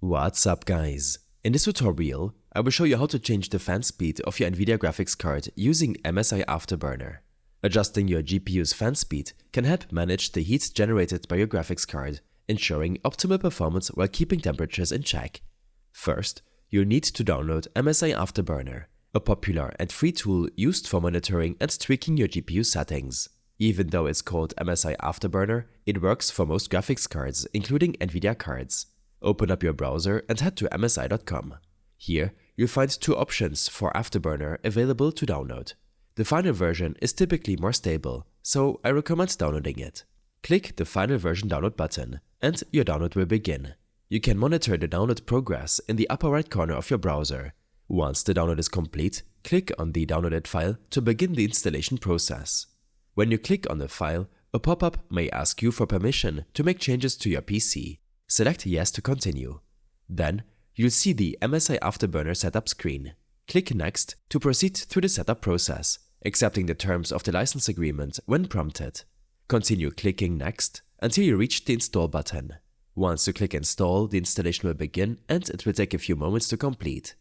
What's up guys? In this tutorial, I will show you how to change the fan speed of your Nvidia graphics card using MSI Afterburner. Adjusting your GPU's fan speed can help manage the heat generated by your graphics card, ensuring optimal performance while keeping temperatures in check. First, you'll need to download MSI Afterburner, a popular and free tool used for monitoring and tweaking your GPU settings. Even though it's called MSI Afterburner, it works for most graphics cards, including Nvidia cards. Open up your browser and head to msi.com. Here, you'll find two options for Afterburner available to download. The final version is typically more stable, so I recommend downloading it. Click the final version download button, and your download will begin. You can monitor the download progress in the upper right corner of your browser. Once the download is complete, click on the downloaded file to begin the installation process. When you click on the file, a pop-up may ask you for permission to make changes to your PC. Select Yes to continue. Then, you'll see the MSI Afterburner setup screen. Click Next to proceed through the setup process, accepting the terms of the license agreement when prompted. Continue clicking Next until you reach the Install button. Once you click Install, the installation will begin and it will take a few moments to complete.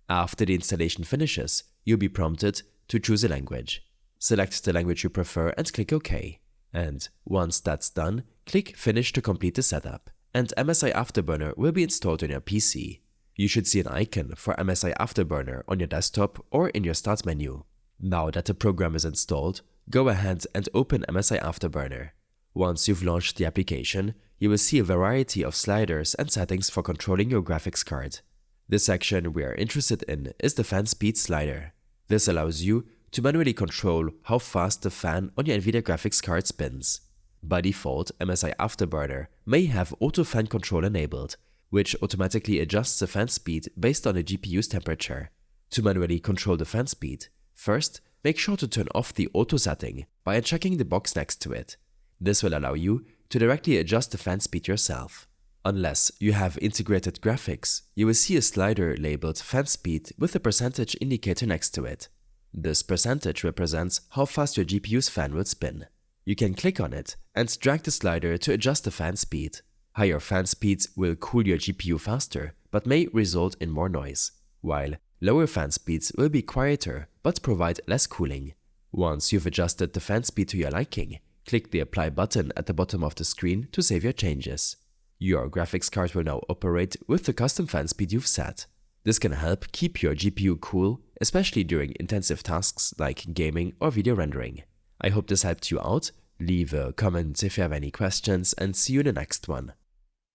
After the installation finishes, you'll be prompted to choose a language. Select the language you prefer and click OK. And once that's done, click Finish to complete the setup, and MSI Afterburner will be installed on your PC. You should see an icon for MSI Afterburner on your desktop or in your Start menu. Now that the program is installed, go ahead and open MSI Afterburner. Once you've launched the application, you will see a variety of sliders and settings for controlling your graphics card. The section we are interested in is the fan speed slider. This allows you to manually control how fast the fan on your Nvidia graphics card spins. By default, MSI Afterburner may have auto fan control enabled, which automatically adjusts the fan speed based on the GPU's temperature. To manually control the fan speed, first, make sure to turn off the auto setting by unchecking the box next to it. This will allow you to directly adjust the fan speed yourself. Unless you have integrated graphics, you will see a slider labeled fan speed with a percentage indicator next to it. This percentage represents how fast your GPU's fan will spin. You can click on it and drag the slider to adjust the fan speed. Higher fan speeds will cool your GPU faster but may result in more noise, while lower fan speeds will be quieter but provide less cooling. Once you've adjusted the fan speed to your liking, click the Apply button at the bottom of the screen to save your changes. Your graphics card will now operate with the custom fan speed you've set. This can help keep your GPU cool, especially during intensive tasks like gaming or video rendering. I hope this helped you out. Leave a comment if you have any questions and see you in the next one.